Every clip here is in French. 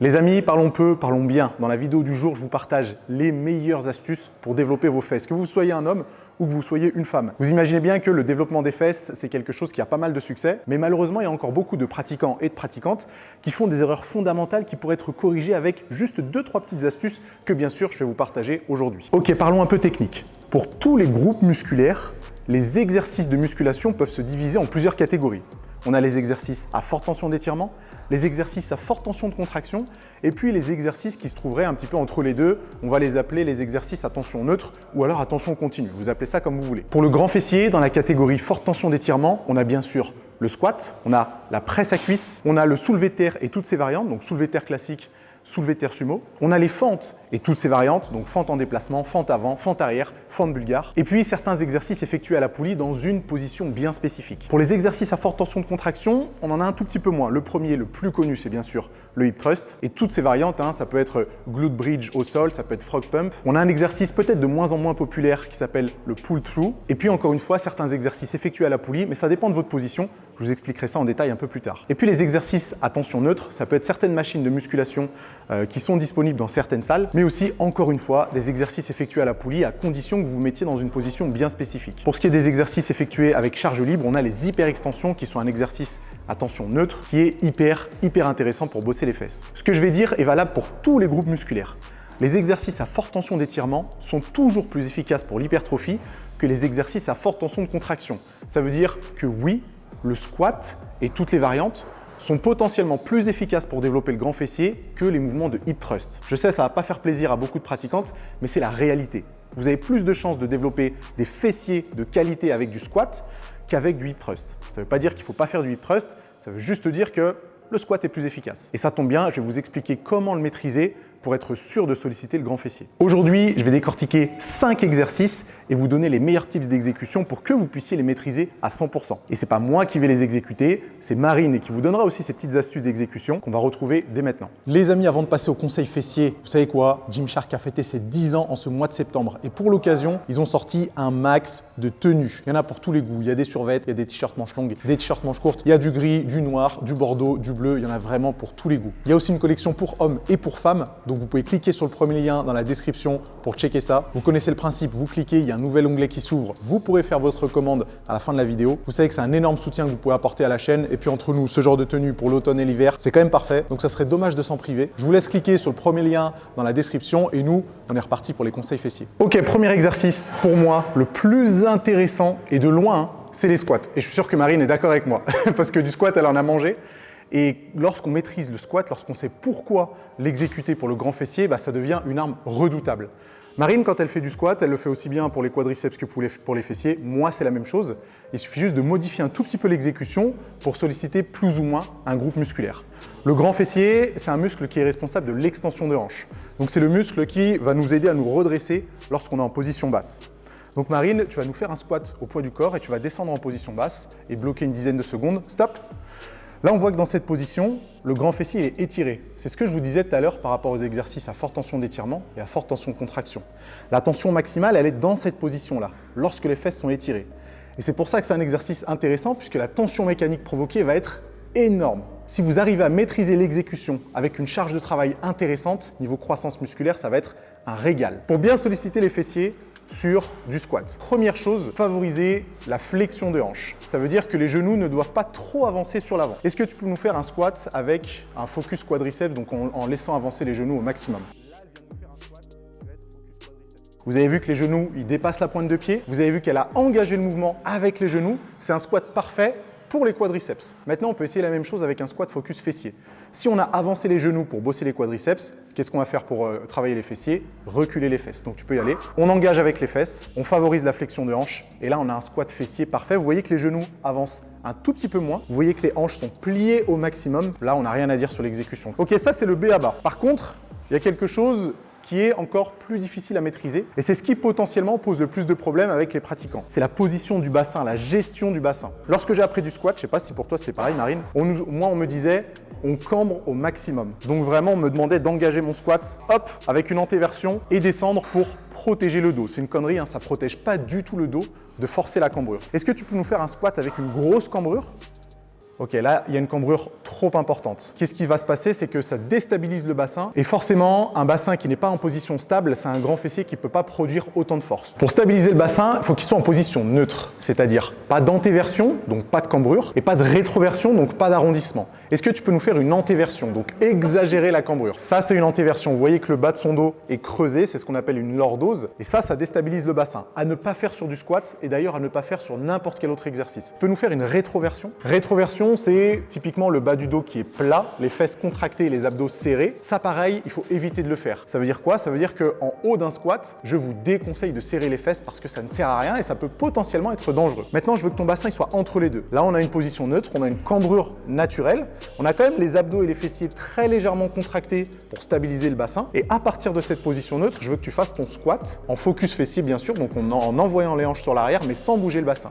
Les amis, parlons peu, parlons bien. Dans la vidéo du jour, je vous partage les meilleures astuces pour développer vos fesses, que vous soyez un homme ou que vous soyez une femme. Vous imaginez bien que le développement des fesses, c'est quelque chose qui a pas mal de succès, mais malheureusement, il y a encore beaucoup de pratiquants et de pratiquantes qui font des erreurs fondamentales qui pourraient être corrigées avec juste 2-3 petites astuces que bien sûr, je vais vous partager aujourd'hui. Ok, parlons un peu technique. Pour tous les groupes musculaires, les exercices de musculation peuvent se diviser en plusieurs catégories. On a les exercices à forte tension d'étirement, les exercices à forte tension de contraction et puis les exercices qui se trouveraient un petit peu entre les deux. On va les appeler les exercices à tension neutre ou alors à tension continue. Vous appelez ça comme vous voulez. Pour le grand fessier, dans la catégorie forte tension d'étirement, on a bien sûr le squat, on a la presse à cuisse, on a le soulevé de terre et toutes ses variantes, donc soulevé de terre classique, soulevé de terre sumo. On a les fentes et toutes ces variantes, donc fente en déplacement, fente avant, fente arrière, fente bulgare. Et puis certains exercices effectués à la poulie dans une position bien spécifique. Pour les exercices à forte tension de contraction, on en a un tout petit peu moins. Le premier, le plus connu, c'est bien sûr le hip thrust. Et toutes ces variantes, ça peut être glute bridge au sol, ça peut être frog pump. On a un exercice peut-être de moins en moins populaire qui s'appelle le pull through. Et puis encore une fois, certains exercices effectués à la poulie, mais ça dépend de votre position. Je vous expliquerai ça en détail un peu plus tard. Et puis les exercices à tension neutre, ça peut être certaines machines de musculation qui sont disponibles dans certaines salles, mais aussi, encore une fois, des exercices effectués à la poulie à condition que vous vous mettiez dans une position bien spécifique. Pour ce qui est des exercices effectués avec charge libre, on a les hyperextensions qui sont un exercice à tension neutre qui est hyper intéressant pour bosser les fesses. Ce que je vais dire est valable pour tous les groupes musculaires. Les exercices à forte tension d'étirement sont toujours plus efficaces pour l'hypertrophie que les exercices à forte tension de contraction. Ça veut dire que oui, le squat et toutes les variantes sont potentiellement plus efficaces pour développer le grand fessier que les mouvements de hip thrust. Je sais, ça ne va pas faire plaisir à beaucoup de pratiquantes, mais c'est la réalité. Vous avez plus de chances de développer des fessiers de qualité avec du squat qu'avec du hip thrust. Ça ne veut pas dire qu'il ne faut pas faire du hip thrust, ça veut juste dire que le squat est plus efficace. Et ça tombe bien, je vais vous expliquer comment le maîtriser pour être sûr de solliciter le grand fessier. Aujourd'hui, je vais décortiquer 5 exercices et vous donner les meilleurs tips d'exécution pour que vous puissiez les maîtriser à 100%. Et c'est pas moi qui vais les exécuter, c'est Marine qui vous donnera aussi ces petites astuces d'exécution qu'on va retrouver dès maintenant. Les amis, avant de passer au conseil fessier, vous savez quoi? Gymshark a fêté ses 10 ans en ce mois de septembre et pour l'occasion, ils ont sorti un max de tenues. Il y en a pour tous les goûts. Il y a des survêtements, il y a des t-shirts manches longues, des t-shirts manches courtes, il y a du gris, du noir, du bordeaux, du bleu, il y en a vraiment pour tous les goûts. Il y a aussi une collection pour hommes et pour femmes. Donc vous pouvez cliquer sur le premier lien dans la description pour checker ça. Vous connaissez le principe, vous cliquez, il y a un nouvel onglet qui s'ouvre. Vous pourrez faire votre commande à la fin de la vidéo. Vous savez que c'est un énorme soutien que vous pouvez apporter à la chaîne. Et puis entre nous, ce genre de tenue pour l'automne et l'hiver, c'est quand même parfait. Donc ça serait dommage de s'en priver. Je vous laisse cliquer sur le premier lien dans la description et nous, on est reparti pour les conseils fessiers. Ok, premier exercice pour moi, le plus intéressant et de loin, c'est les squats. Et je suis sûr que Marine est d'accord avec moi parce que du squat, elle en a mangé. Et lorsqu'on maîtrise le squat, lorsqu'on sait pourquoi l'exécuter pour le grand fessier, ça devient une arme redoutable. Marine, quand elle fait du squat, elle le fait aussi bien pour les quadriceps que pour les fessiers. Moi, c'est la même chose. Il suffit juste de modifier un tout petit peu l'exécution pour solliciter plus ou moins un groupe musculaire. Le grand fessier, c'est un muscle qui est responsable de l'extension de hanche. Donc c'est le muscle qui va nous aider à nous redresser lorsqu'on est en position basse. Donc Marine, tu vas nous faire un squat au poids du corps et tu vas descendre en position basse et bloquer une dizaine de secondes. Stop! Là, on voit que dans cette position, le grand fessier est étiré. C'est ce que je vous disais tout à l'heure par rapport aux exercices à forte tension d'étirement et à forte tension de contraction. La tension maximale, elle est dans cette position-là, lorsque les fesses sont étirées. Et c'est pour ça que c'est un exercice intéressant, puisque la tension mécanique provoquée va être énorme. Si vous arrivez à maîtriser l'exécution avec une charge de travail intéressante, niveau croissance musculaire, ça va être un régal. Pour bien solliciter les fessiers, sur du squat. Première chose, favoriser la flexion de hanche. Ça veut dire que les genoux ne doivent pas trop avancer sur l'avant. Est-ce que tu peux nous faire un squat avec un focus quadriceps, donc en laissant avancer les genoux au maximum? Vous avez vu que les genoux, ils dépassent la pointe de pied. Vous avez vu qu'elle a engagé le mouvement avec les genoux. C'est un squat parfait pour les quadriceps. Maintenant, on peut essayer la même chose avec un squat focus fessier. Si on a avancé les genoux pour bosser les quadriceps, qu'est-ce qu'on va faire pour travailler les fessiers? Reculer les fesses. Donc tu peux y aller. On engage avec les fesses, on favorise la flexion de hanche et là on a un squat fessier parfait. Vous voyez que les genoux avancent un tout petit peu moins. Vous voyez que les hanches sont pliées au maximum. Là, on n'a rien à dire sur l'exécution. Ok, ça c'est le B.A.-ba. Par contre, il y a quelque chose qui est encore plus difficile à maîtriser. Et c'est ce qui potentiellement pose le plus de problèmes avec les pratiquants. C'est la position du bassin, la gestion du bassin. Lorsque j'ai appris du squat, je ne sais pas si pour toi c'était pareil Marine, moi on me disait on cambre au maximum. Donc vraiment on me demandait d'engager mon squat, hop, avec une antéversion et descendre pour protéger le dos. C'est une connerie, ça ne protège pas du tout le dos de forcer la cambrure. Est-ce que tu peux nous faire un squat avec une grosse cambrure? Ok, là, il y a une cambrure trop importante. Qu'est-ce qui va se passer? C'est que ça déstabilise le bassin. Et forcément, un bassin qui n'est pas en position stable, c'est un grand fessier qui ne peut pas produire autant de force. Pour stabiliser le bassin, il faut qu'il soit en position neutre, c'est-à-dire pas d'antéversion, donc pas de cambrure, et pas de rétroversion, donc pas d'arrondissement. Est-ce que tu peux nous faire une antéversion, donc exagérer la cambrure? Ça, c'est une antéversion. Vous voyez que le bas de son dos est creusé, c'est ce qu'on appelle une lordose. Et ça déstabilise le bassin. À ne pas faire sur du squat et d'ailleurs à ne pas faire sur n'importe quel autre exercice. Tu peux nous faire une rétroversion? Rétroversion, c'est typiquement le bas du dos qui est plat, les fesses contractées et les abdos serrés. Ça, pareil, il faut éviter de le faire. Ça veut dire quoi? Ça veut dire qu'en haut d'un squat, je vous déconseille de serrer les fesses parce que ça ne sert à rien et ça peut potentiellement être dangereux. Maintenant, je veux que ton bassin il soit entre les deux. Là, on a une position neutre, on a une cambrure naturelle. On a quand même les abdos et les fessiers très légèrement contractés pour stabiliser le bassin. Et à partir de cette position neutre, je veux que tu fasses ton squat en focus fessier, bien sûr, donc en envoyant les hanches sur l'arrière, mais sans bouger le bassin.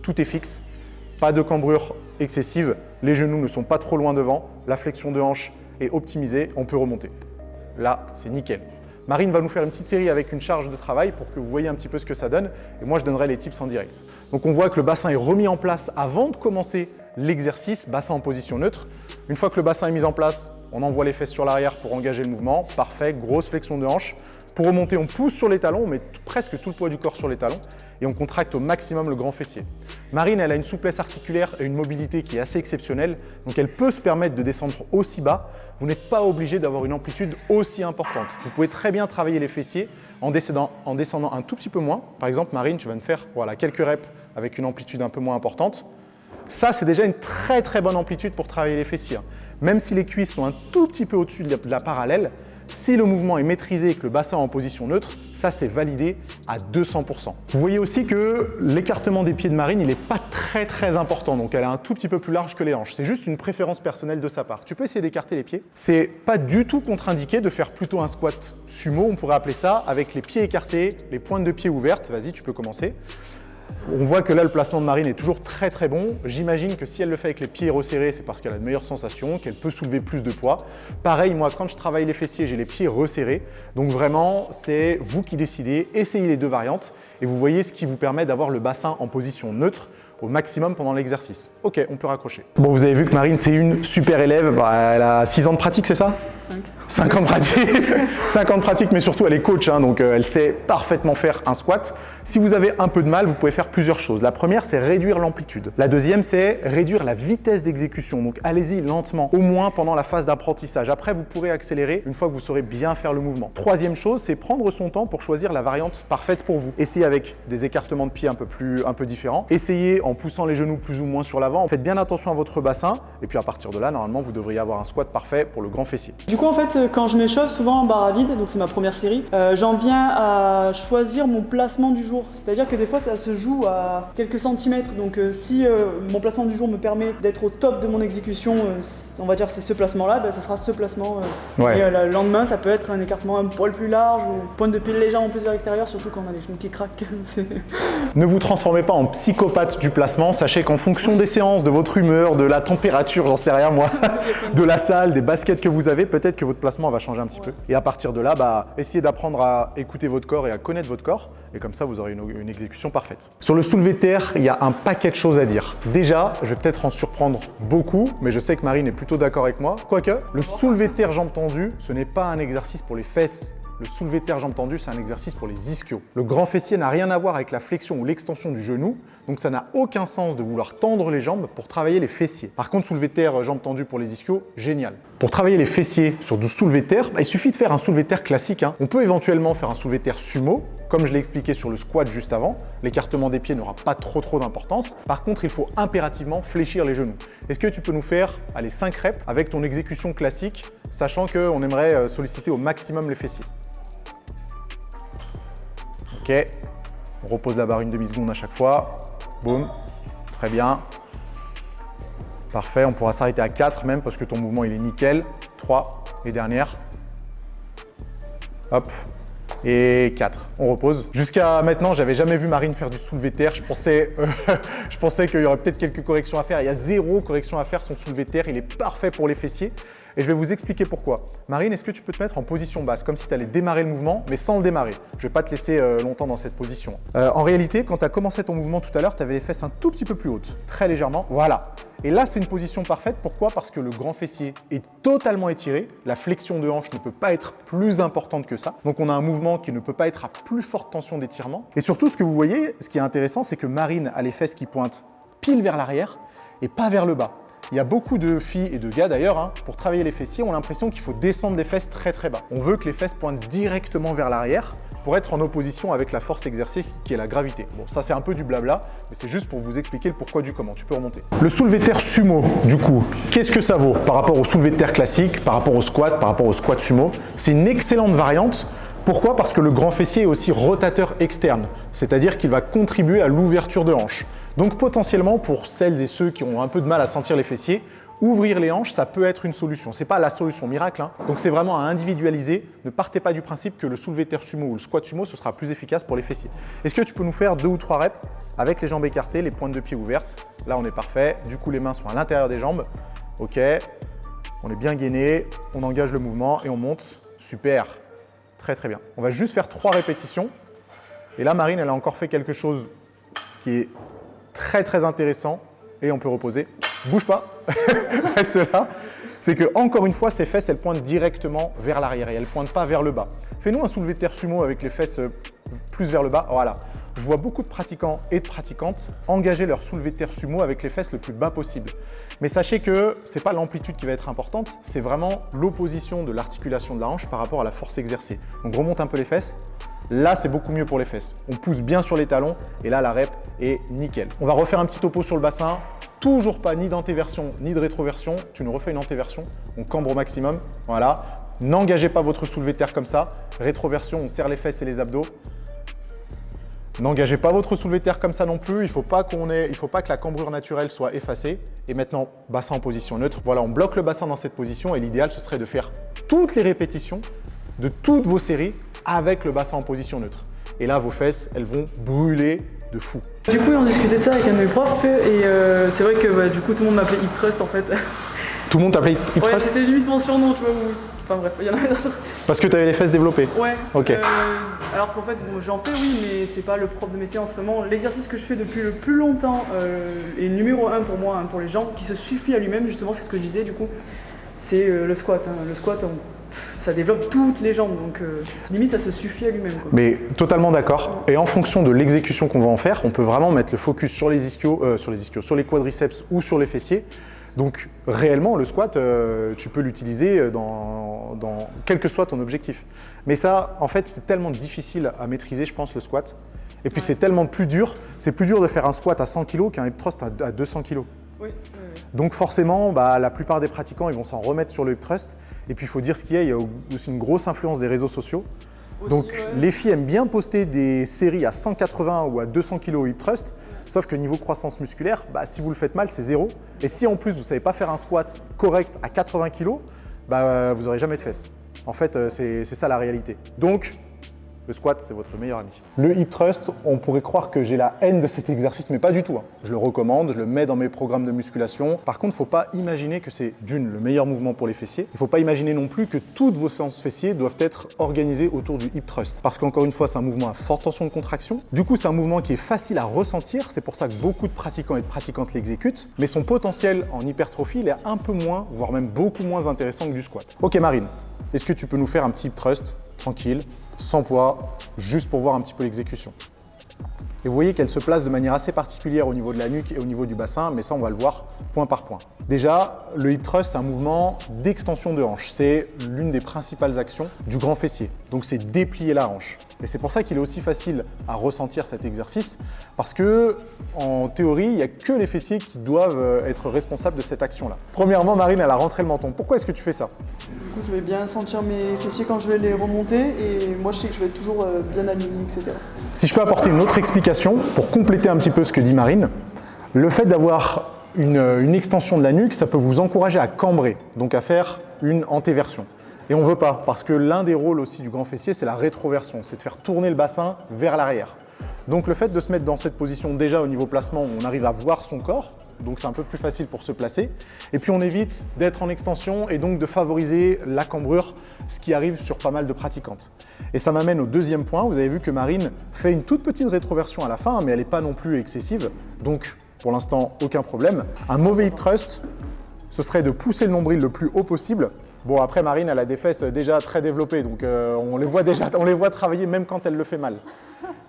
Tout est fixe. Pas de cambrure excessive, les genoux ne sont pas trop loin devant, la flexion de hanche est optimisée, on peut remonter. Là, c'est nickel. Marine va nous faire une petite série avec une charge de travail pour que vous voyez un petit peu ce que ça donne et moi je donnerai les tips en direct. Donc on voit que le bassin est remis en place avant de commencer l'exercice, bassin en position neutre. Une fois que le bassin est mis en place, on envoie les fesses sur l'arrière pour engager le mouvement. Parfait, grosse flexion de hanche. Pour remonter, on pousse sur les talons, on met presque tout le poids du corps sur les talons et on contracte au maximum le grand fessier. Marine, elle a une souplesse articulaire et une mobilité qui est assez exceptionnelle, donc elle peut se permettre de descendre aussi bas. Vous n'êtes pas obligé d'avoir une amplitude aussi importante. Vous pouvez très bien travailler les fessiers en descendant un tout petit peu moins. Par exemple, Marine, tu vas me faire quelques reps avec une amplitude un peu moins importante. Ça, c'est déjà une très bonne amplitude pour travailler les fessiers. Même si les cuisses sont un tout petit peu au-dessus de la parallèle, si le mouvement est maîtrisé et que le bassin est en position neutre, ça c'est validé à 200%. Vous voyez aussi que l'écartement des pieds de Marine, il n'est pas très important, donc elle est un tout petit peu plus large que les hanches. C'est juste une préférence personnelle de sa part. Tu peux essayer d'écarter les pieds. C'est pas du tout contre-indiqué de faire plutôt un squat sumo, on pourrait appeler ça, avec les pieds écartés, les pointes de pied ouvertes. Vas-y, tu peux commencer. On voit que là, le placement de Marine est toujours très bon. J'imagine que si elle le fait avec les pieds resserrés, c'est parce qu'elle a de meilleures sensations, qu'elle peut soulever plus de poids. Pareil, moi, quand je travaille les fessiers, j'ai les pieds resserrés. Donc vraiment, c'est vous qui décidez. Essayez les deux variantes et vous voyez ce qui vous permet d'avoir le bassin en position neutre au maximum pendant l'exercice. Ok, on peut raccrocher. Bon, vous avez vu que Marine, c'est une super élève. Elle a 6 ans de pratique, c'est ça? 5 ans de pratique. 5 ans de pratique, mais surtout elle est coach, donc elle sait parfaitement faire un squat. Si vous avez un peu de mal, vous pouvez faire plusieurs choses. La première, c'est réduire l'amplitude. La deuxième, c'est réduire la vitesse d'exécution. Donc allez-y lentement, au moins pendant la phase d'apprentissage. Après, vous pourrez accélérer une fois que vous saurez bien faire le mouvement. Troisième chose, c'est prendre son temps pour choisir la variante parfaite pour vous. Essayez avec des écartements de pieds un peu différents. Essayez en poussant les genoux plus ou moins sur l'avant. Faites bien attention à votre bassin. Et puis à partir de là, normalement, vous devriez avoir un squat parfait pour le grand fessier. Du coup, en fait, quand je m'échauffe souvent en barre à vide, donc c'est ma première série, j'en viens à choisir mon placement du jour. C'est-à-dire que des fois, ça se joue à quelques centimètres. Donc si mon placement du jour me permet d'être au top de mon exécution, on va dire c'est ce placement-là, ça sera ce placement. Ouais. Et le lendemain, ça peut être un écartement un poil plus large, ou pointe de pied légèrement plus vers l'extérieur, surtout quand on a les genoux qui craquent. Ne vous transformez pas en psychopathe du placement. Sachez qu'en fonction des séances, de votre humeur, de la température, j'en sais rien moi, de la salle, des baskets que vous avez, peut-être que votre placement va changer un petit peu. Et à partir de là, essayez d'apprendre à écouter votre corps et à connaître votre corps. Et comme ça, vous aurez une exécution parfaite. Sur le soulevé de terre, il y a un paquet de choses à dire. Déjà, je vais peut-être en surprendre beaucoup, mais je sais que Marine est plutôt d'accord avec moi. Quoique, le soulevé de terre jambes tendues, ce n'est pas un exercice pour les fesses. Le soulevé de terre jambes tendues, c'est un exercice pour les ischios. Le grand fessier n'a rien à voir avec la flexion ou l'extension du genou, donc ça n'a aucun sens de vouloir tendre les jambes pour travailler les fessiers. Par contre, soulevé de terre jambes tendues pour les ischios, génial. Pour travailler les fessiers sur du soulevé de terre, il suffit de faire un soulevé de terre classique. On peut éventuellement faire un soulevé de terre sumo, comme je l'ai expliqué sur le squat juste avant. L'écartement des pieds n'aura pas trop d'importance. Par contre, il faut impérativement fléchir les genoux. Est-ce que tu peux nous faire 5 reps avec ton exécution classique, sachant qu'on aimerait solliciter au maximum les fessiers? Ok, on repose la barre une demi-seconde à chaque fois. Boum, très bien. Parfait, on pourra s'arrêter à 4 même parce que ton mouvement il est nickel. 3 et dernière. Hop, et 4. On repose. Jusqu'à maintenant, j'avais jamais vu Marine faire du soulevé de terre. Je pensais qu'il y aurait peut-être quelques corrections à faire. Il y a 0 correction à faire. Son soulevé de terre, il est parfait pour les fessiers. Et je vais vous expliquer pourquoi. Marine, est-ce que tu peux te mettre en position basse, comme si tu allais démarrer le mouvement, mais sans le démarrer? Je ne vais pas te laisser longtemps dans cette position. En réalité, quand tu as commencé ton mouvement tout à l'heure, tu avais les fesses un tout petit peu plus hautes, très légèrement. Voilà. Et là, c'est une position parfaite. Pourquoi? Parce que le grand fessier est totalement étiré. La flexion de hanche ne peut pas être plus importante que ça. Donc, on a un mouvement qui ne peut pas être à plus forte tension d'étirement. Et surtout, ce que vous voyez, ce qui est intéressant, c'est que Marine a les fesses qui pointent pile vers l'arrière et pas vers le bas. Il y a beaucoup de filles et de gars d'ailleurs, pour travailler les fessiers, ont l'impression qu'il faut descendre les fesses très très bas. On veut que les fesses pointent directement vers l'arrière pour être en opposition avec la force exercée qui est la gravité. Bon, ça c'est un peu du blabla, mais c'est juste pour vous expliquer le pourquoi du comment. Tu peux remonter. Le soulevé de terre sumo, du coup, qu'est-ce que ça vaut par rapport au soulevé de terre classique, par rapport au squat, par rapport au squat sumo? C'est une excellente variante. Pourquoi? Parce que le grand fessier est aussi rotateur externe, c'est-à-dire qu'il va contribuer à l'ouverture de hanche. Donc potentiellement, pour celles et ceux qui ont un peu de mal à sentir les fessiers, ouvrir les hanches, ça peut être une solution. Ce n'est pas la solution miracle, donc c'est vraiment à individualiser. Ne partez pas du principe que le soulevé de terre sumo ou le squat sumo, ce sera plus efficace pour les fessiers. Est-ce que tu peux nous faire 2 ou 3 reps avec les jambes écartées, les pointes de pied ouvertes? Là, on est parfait. Du coup, les mains sont à l'intérieur des jambes. OK, on est bien gainé, on engage le mouvement et on monte. Super, très très bien. On va juste faire 3 répétitions. Et là, Marine, elle a encore fait quelque chose qui est très très intéressant et on peut reposer. Bouge pas, reste là. C'est que encore une fois, ces fesses, elles pointent directement vers l'arrière et elles ne pointent pas vers le bas. Fais-nous un soulevé de terre sumo avec les fesses plus vers le bas. Voilà. Je vois beaucoup de pratiquants et de pratiquantes engager leur soulevé de terre sumo avec les fesses le plus bas possible. Mais sachez que ce n'est pas l'amplitude qui va être importante, c'est vraiment l'opposition de l'articulation de la hanche par rapport à la force exercée. Donc remonte un peu les fesses. Là, c'est beaucoup mieux pour les fesses. On pousse bien sur les talons et là, la rep est nickel. On va refaire un petit topo sur le bassin. Toujours pas ni d'antéversion ni de rétroversion. Tu nous refais une antéversion, on cambre au maximum. Voilà. N'engagez pas votre soulevé de terre comme ça. Rétroversion, on serre les fesses et les abdos. N'engagez pas votre soulevé de terre comme ça non plus. Il ne faut pas que la cambrure naturelle soit effacée. Et maintenant, bassin en position neutre. Voilà, on bloque le bassin dans cette position et l'idéal, ce serait de faire toutes les répétitions de toutes vos séries avec le bassin en position neutre. Et là, vos fesses, elles vont brûler de fou. Du coup, on discutait de ça avec un de mes profs et c'est vrai que du coup, tout le monde m'appelait Hip Thrust en fait. Tout le monde t'appelait Hip Thrust? Ouais, c'était limite mon surnom, tu vois. Enfin bref, il y en avait d'autres. Parce que tu avais les fesses développées? Ouais. Ok. Alors qu'en fait, bon, j'en fais oui, mais c'est pas le propre de mes séances. Vraiment, l'exercice que je fais depuis le plus longtemps et numéro 1 pour moi, pour les gens, qui se suffit à lui-même, justement, c'est ce que je disais du coup, c'est le squat. Le squat, ça développe toutes les jambes, donc limite ça se suffit à lui-même. Mais totalement d'accord. Et en fonction de l'exécution qu'on va en faire, on peut vraiment mettre le focus sur les ischios, sur les quadriceps ou sur les fessiers. Donc réellement, le squat, tu peux l'utiliser dans quel que soit ton objectif. Mais ça, en fait, c'est tellement difficile à maîtriser, je pense, le squat. Et puis c'est tellement plus dur. C'est plus dur de faire un squat à 100 kg qu'un hip thrust à 200 kg. Oui. Donc forcément, la plupart des pratiquants, ils vont s'en remettre sur le hip thrust. Et puis il faut dire ce qu'il y a, il y a aussi une grosse influence des réseaux sociaux. Donc les filles aiment bien poster des séries à 180 ou à 200 kg au hip thrust, sauf que niveau croissance musculaire, si vous le faites mal, c'est 0. Et si en plus vous ne savez pas faire un squat correct à 80 kg, vous n'aurez jamais de fesses. En fait, c'est ça la réalité. Donc, le squat, c'est votre meilleur ami. Le hip thrust, on pourrait croire que j'ai la haine de cet exercice, mais pas du tout. Je le recommande, je le mets dans mes programmes de musculation. Par contre, il ne faut pas imaginer que c'est le meilleur mouvement pour les fessiers. Il ne faut pas imaginer non plus que toutes vos séances fessiers doivent être organisées autour du hip thrust. Parce qu'encore une fois, c'est un mouvement à forte tension de contraction. Du coup, c'est un mouvement qui est facile à ressentir. C'est pour ça que beaucoup de pratiquants et de pratiquantes l'exécutent. Mais son potentiel en hypertrophie, il est un peu moins, voire même beaucoup moins intéressant que du squat. Ok Marine, est-ce que tu peux nous faire un petit hip thrust, tranquille, sans poids, juste pour voir un petit peu l'exécution. Et vous voyez qu'elle se place de manière assez particulière au niveau de la nuque et au niveau du bassin, mais ça on va le voir point par point. Déjà, le hip thrust, c'est un mouvement d'extension de hanche. C'est l'une des principales actions du grand fessier. Donc c'est déplier la hanche. Et c'est pour ça qu'il est aussi facile à ressentir cet exercice, parce que en théorie, il n'y a que les fessiers qui doivent être responsables de cette action-là. Premièrement, Marine, elle a rentré le menton. Pourquoi est-ce que tu fais ça? Du coup, je vais bien sentir mes fessiers quand je vais les remonter et moi, je sais que je vais être toujours bien aligné, etc. Si je peux apporter une autre explication pour compléter un petit peu ce que dit Marine, le fait d'avoir une extension de la nuque, ça peut vous encourager à cambrer, donc à faire une antéversion. Et on ne veut pas, parce que l'un des rôles aussi du grand fessier, c'est la rétroversion, c'est de faire tourner le bassin vers l'arrière. Donc le fait de se mettre dans cette position déjà au niveau placement où on arrive à voir son corps, donc c'est un peu plus facile pour se placer. Et puis on évite d'être en extension et donc de favoriser la cambrure, ce qui arrive sur pas mal de pratiquantes. Et ça m'amène au deuxième point. Vous avez vu que Marine fait une toute petite rétroversion à la fin, mais elle n'est pas non plus excessive. Donc pour l'instant, aucun problème. Un mauvais hip thrust, ce serait de pousser le nombril le plus haut possible. Bon, après, Marine, elle a des fesses déjà très développées, donc on les voit travailler même quand elle le fait mal.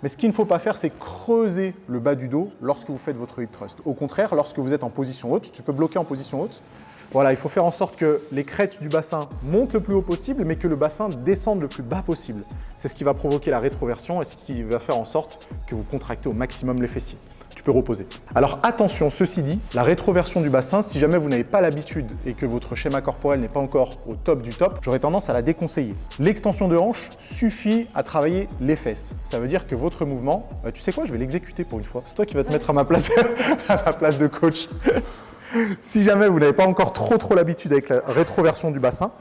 Mais ce qu'il ne faut pas faire, c'est creuser le bas du dos lorsque vous faites votre hip thrust. Au contraire, lorsque vous êtes en position haute, tu peux bloquer en position haute. Voilà, il faut faire en sorte que les crêtes du bassin montent le plus haut possible, mais que le bassin descende le plus bas possible. C'est ce qui va provoquer la rétroversion et ce qui va faire en sorte que vous contractez au maximum les fessiers. Tu peux reposer. Alors attention, ceci dit, la rétroversion du bassin, si jamais vous n'avez pas l'habitude et que votre schéma corporel n'est pas encore au top du top, j'aurais tendance à la déconseiller. L'extension de hanche suffit à travailler les fesses. Ça veut dire que votre mouvement, tu sais quoi, je vais l'exécuter pour une fois. C'est toi qui vas te mettre à ma place, à ma place de coach. Si jamais vous n'avez pas encore trop l'habitude avec la rétroversion du bassin,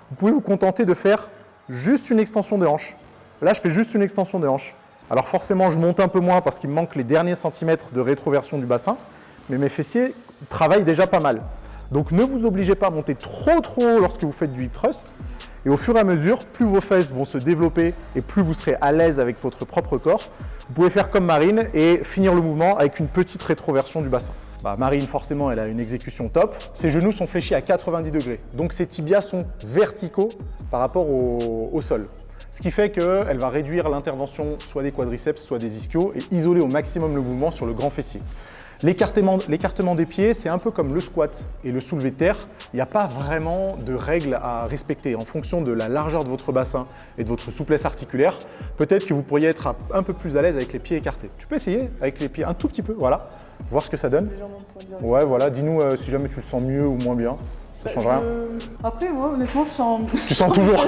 vous pouvez vous contenter de faire juste une extension de hanche. Là, je fais juste une extension de hanche. Alors forcément, je monte un peu moins parce qu'il me manque les derniers centimètres de rétroversion du bassin, mais mes fessiers travaillent déjà pas mal. Donc ne vous obligez pas à monter trop haut lorsque vous faites du hip thrust. Et au fur et à mesure, plus vos fesses vont se développer et plus vous serez à l'aise avec votre propre corps. Vous pouvez faire comme Marine et finir le mouvement avec une petite rétroversion du bassin. Marine, forcément, elle a une exécution top. Ses genoux sont fléchis à 90 degrés. Donc ses tibias sont verticaux par rapport au sol. Ce qui fait qu'elle va réduire l'intervention soit des quadriceps, soit des ischios et isoler au maximum le mouvement sur le grand fessier. L'écartement des pieds, c'est un peu comme le squat et le soulevé de terre. Il n'y a pas vraiment de règles à respecter en fonction de la largeur de votre bassin et de votre souplesse articulaire. Peut-être que vous pourriez être un peu plus à l'aise avec les pieds écartés. Tu peux essayer avec les pieds un tout petit peu, voilà, voir ce que ça donne. Ouais, voilà, dis-nous si jamais tu le sens mieux ou moins bien. Ça change rien. Après, moi, honnêtement, je sens. Tu sens toujours.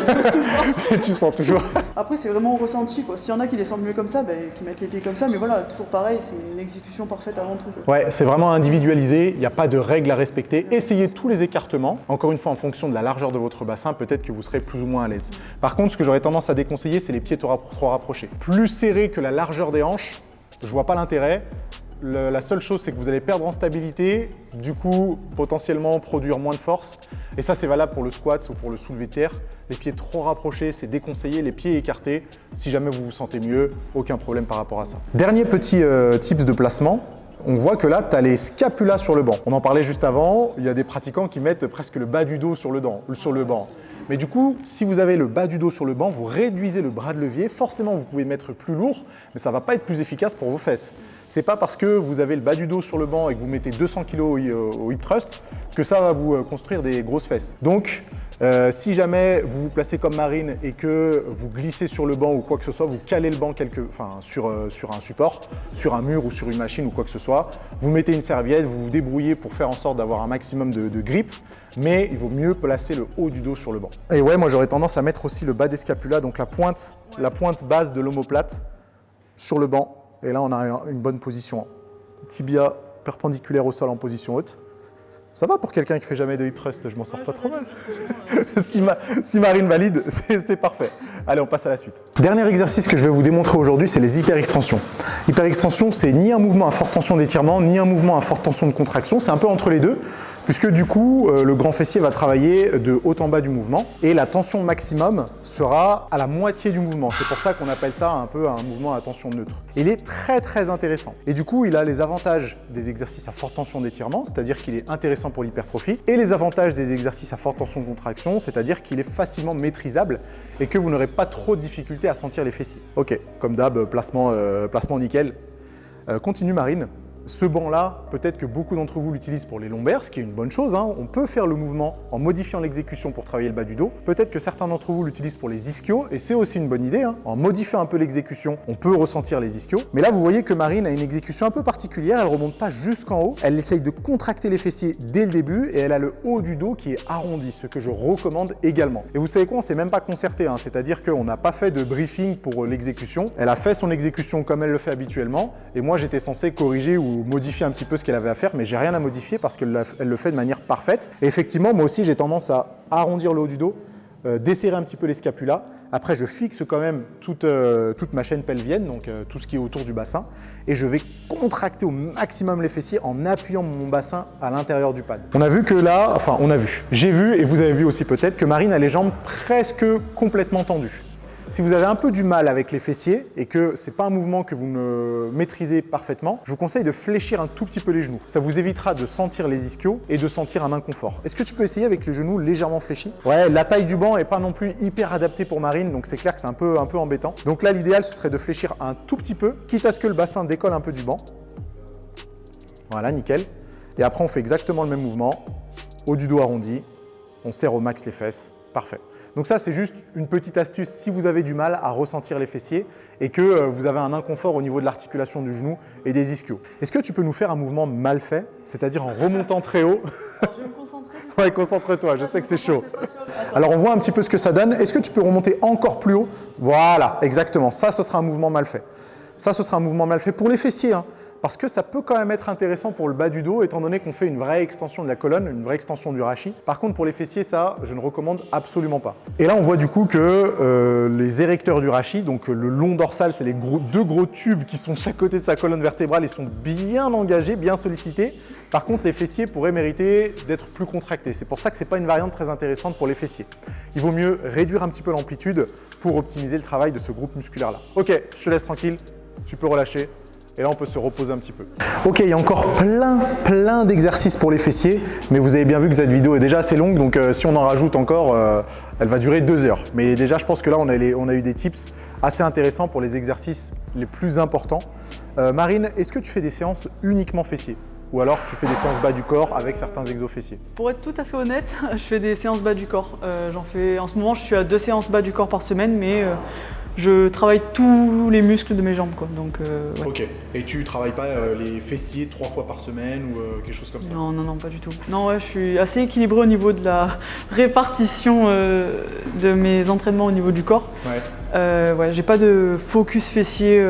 Tu sens toujours. Après, c'est vraiment ressenti, quoi. S'il y en a qui les sentent mieux comme ça, qui mettent les pieds comme ça. Mais voilà, toujours pareil, c'est une exécution parfaite avant tout, quoi. Ouais, c'est vraiment individualisé. Il n'y a pas de règles à respecter. Essayez tous les écartements. Encore une fois, en fonction de la largeur de votre bassin, peut-être que vous serez plus ou moins à l'aise. Par contre, ce que j'aurais tendance à déconseiller, c'est les pieds trop rapprochés. Plus serré que la largeur des hanches, je vois pas l'intérêt. La seule chose, c'est que vous allez perdre en stabilité, du coup, potentiellement produire moins de force. Et ça, c'est valable pour le squat ou pour le soulevé de terre. Les pieds trop rapprochés, c'est déconseillé. Les pieds écartés, si jamais vous vous sentez mieux, aucun problème par rapport à ça. Dernier petit tips de placement. On voit que là, tu as les scapulas sur le banc. On en parlait juste avant, il y a des pratiquants qui mettent presque le bas du dos sur le banc. Mais du coup, si vous avez le bas du dos sur le banc, vous réduisez le bras de levier. Forcément, vous pouvez mettre plus lourd, mais ça ne va pas être plus efficace pour vos fesses. C'est pas parce que vous avez le bas du dos sur le banc et que vous mettez 200 kg au hip thrust que ça va vous construire des grosses fesses. Donc, si jamais vous vous placez comme Marine et que vous glissez sur le banc ou quoi que ce soit, vous calez le banc sur un support, sur un mur ou sur une machine ou quoi que ce soit, vous mettez une serviette, vous vous débrouillez pour faire en sorte d'avoir un maximum de grip, mais il vaut mieux placer le haut du dos sur le banc. Et ouais, moi j'aurais tendance à mettre aussi le bas des scapulas, donc la pointe basse de l'omoplate sur le banc. Et là, on a une bonne position. Tibia perpendiculaire au sol en position haute. Ça va pour quelqu'un qui fait jamais de hip thrust, je m'en sors pas trop mal. Si Marine valide, c'est parfait. Allez, on passe à la suite. Dernier exercice que je vais vous démontrer aujourd'hui, c'est les hyperextensions. Hyperextension, c'est ni un mouvement à forte tension d'étirement, ni un mouvement à forte tension de contraction. C'est un peu entre les deux, puisque du coup, le grand fessier va travailler de haut en bas du mouvement et la tension maximum sera à la moitié du mouvement. C'est pour ça qu'on appelle ça un peu un mouvement à tension neutre. Il est très intéressant. Et du coup, il a les avantages des exercices à forte tension d'étirement, c'est-à-dire qu'il est intéressant pour l'hypertrophie, et les avantages des exercices à forte tension de contraction, c'est-à-dire qu'il est facilement maîtrisable et que vous n'aurez pas trop de difficulté à sentir les fessiers. Ok, comme d'hab, placement nickel. Continue Marine. Ce banc-là, peut-être que beaucoup d'entre vous l'utilisent pour les lombaires, ce qui est une bonne chose, hein. On peut faire le mouvement en modifiant l'exécution pour travailler le bas du dos. Peut-être que certains d'entre vous l'utilisent pour les ischios, et c'est aussi une bonne idée, hein. En modifiant un peu l'exécution, on peut ressentir les ischios. Mais là, vous voyez que Marine a une exécution un peu particulière, elle ne remonte pas jusqu'en haut, elle essaye de contracter les fessiers dès le début, et elle a le haut du dos qui est arrondi, ce que je recommande également. Et vous savez quoi, on ne s'est même pas concerté, hein. C'est-à-dire qu'on n'a pas fait de briefing pour l'exécution. Elle a fait son exécution comme elle le fait habituellement, et moi j'étais censé corriger ou modifier un petit peu ce qu'elle avait à faire, mais j'ai rien à modifier parce qu'elle le fait de manière parfaite. Et effectivement, moi aussi, j'ai tendance à arrondir le haut du dos, desserrer un petit peu les scapulas, Après, je fixe quand même toute ma chaîne pelvienne, donc tout ce qui est autour du bassin, et je vais contracter au maximum les fessiers en appuyant mon bassin à l'intérieur du pad. On a vu que là, enfin j'ai vu, et vous avez vu aussi peut-être, que Marine a les jambes presque complètement tendues. Si vous avez un peu du mal avec les fessiers et que ce n'est pas un mouvement que vous ne maîtrisez parfaitement, je vous conseille de fléchir un tout petit peu les genoux. Ça vous évitera de sentir les ischios et de sentir un inconfort. Est-ce que tu peux essayer avec les genoux légèrement fléchis? Ouais, la taille du banc n'est pas non plus hyper adaptée pour Marine, donc c'est clair que c'est un peu embêtant. Donc là, l'idéal, ce serait de fléchir un tout petit peu, quitte à ce que le bassin décolle un peu du banc. Voilà, nickel. Et après, on fait exactement le même mouvement. Haut du dos arrondi, on serre au max les fesses. Parfait. Donc ça, c'est juste une petite astuce si vous avez du mal à ressentir les fessiers et que vous avez un inconfort au niveau de l'articulation du genou et des ischios. Est-ce que tu peux nous faire un mouvement mal fait, c'est-à-dire en remontant très haut? Alors, je vais me concentrer. Ouais, concentre-toi, je sais que c'est chaud. Alors, on voit un petit peu ce que ça donne. Est-ce que tu peux remonter encore plus haut? Voilà, exactement. Ça, ce sera un mouvement mal fait. Ça, ce sera un mouvement mal fait pour les fessiers, hein, parce que ça peut quand même être intéressant pour le bas du dos, étant donné qu'on fait une vraie extension de la colonne, une vraie extension du rachis. Par contre, pour les fessiers, ça, je ne recommande absolument pas. Et là, on voit du coup que les érecteurs du rachis, donc le long dorsal, c'est les deux gros tubes qui sont de chaque côté de sa colonne vertébrale, ils sont bien engagés, bien sollicités. Par contre, les fessiers pourraient mériter d'être plus contractés. C'est pour ça que ce n'est pas une variante très intéressante pour les fessiers. Il vaut mieux réduire un petit peu l'amplitude pour optimiser le travail de ce groupe musculaire-là. Ok, je te laisse tranquille, tu peux relâcher. Et là, on peut se reposer un petit peu. Ok, il y a encore plein d'exercices pour les fessiers, mais vous avez bien vu que cette vidéo est déjà assez longue, donc si on en rajoute encore, elle va durer 2 heures. Mais déjà, je pense que là, on a eu des tips assez intéressants pour les exercices les plus importants. Marine, est-ce que tu fais des séances uniquement fessiers? Ou alors tu fais des séances bas du corps avec certains exos fessiers? Pour être tout à fait honnête, je fais des séances bas du corps. En ce moment, je suis à 2 séances bas du corps par semaine, mais je travaille tous les muscles de mes jambes, quoi. Donc, ouais. Ok. Et tu travailles pas les fessiers 3 fois par semaine ou quelque chose comme ça? Non, pas du tout. Non, ouais, je suis assez équilibré au niveau de la répartition de mes entraînements au niveau du corps. Ouais. Ouais, j'ai pas de focus fessier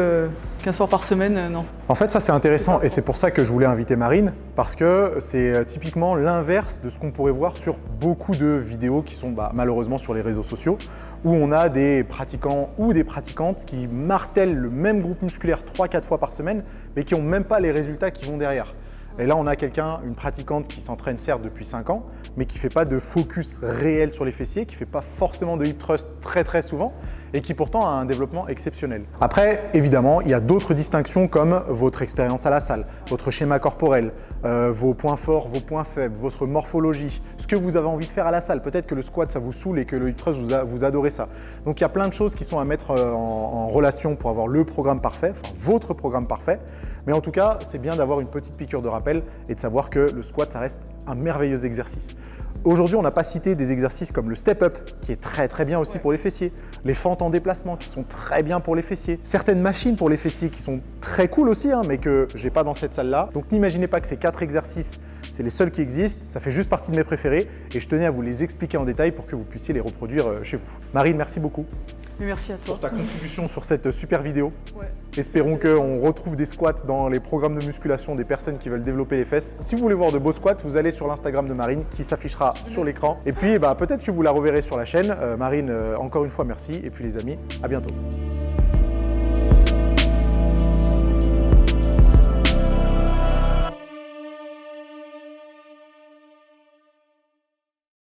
15 fois par semaine, non. En fait, ça c'est intéressant et c'est pour ça que je voulais inviter Marine, parce que c'est typiquement l'inverse de ce qu'on pourrait voir sur beaucoup de vidéos qui sont malheureusement sur les réseaux sociaux, où on a des pratiquants ou des pratiquantes qui martèlent le même groupe musculaire 3-4 fois par semaine, mais qui n'ont même pas les résultats qui vont derrière. Et là, on a une pratiquante qui s'entraîne certes depuis 5 ans, mais qui ne fait pas de focus réel sur les fessiers, qui ne fait pas forcément de hip thrust très souvent, et qui pourtant a un développement exceptionnel. Après, évidemment, il y a d'autres distinctions comme votre expérience à la salle, votre schéma corporel, vos points forts, vos points faibles, votre morphologie, ce que vous avez envie de faire à la salle. Peut-être que le squat, ça vous saoule et que le hip thrust, vous adorez ça. Donc, il y a plein de choses qui sont à mettre en relation pour avoir le programme parfait, enfin votre programme parfait. Mais en tout cas, c'est bien d'avoir une petite piqûre de rappel et de savoir que le squat, ça reste un merveilleux exercice. Aujourd'hui, on n'a pas cité des exercices comme le step-up, qui est très bien aussi pour les fessiers, les fentes en déplacement, qui sont très bien pour les fessiers, certaines machines pour les fessiers qui sont très cool aussi, mais que j'ai pas dans cette salle-là. Donc n'imaginez pas que ces 4 exercices, c'est les seuls qui existent, ça fait juste partie de mes préférés et je tenais à vous les expliquer en détail pour que vous puissiez les reproduire chez vous. Marine, merci beaucoup. Merci à toi. Pour ta contribution sur cette super vidéo. Ouais. Espérons qu'on retrouve des squats dans les programmes de musculation des personnes qui veulent développer les fesses. Si vous voulez voir de beaux squats, vous allez sur l'Instagram de Marine qui s'affichera sur l'écran. Et puis peut-être que vous la reverrez sur la chaîne. Marine, encore une fois, merci. Et puis les amis, à bientôt.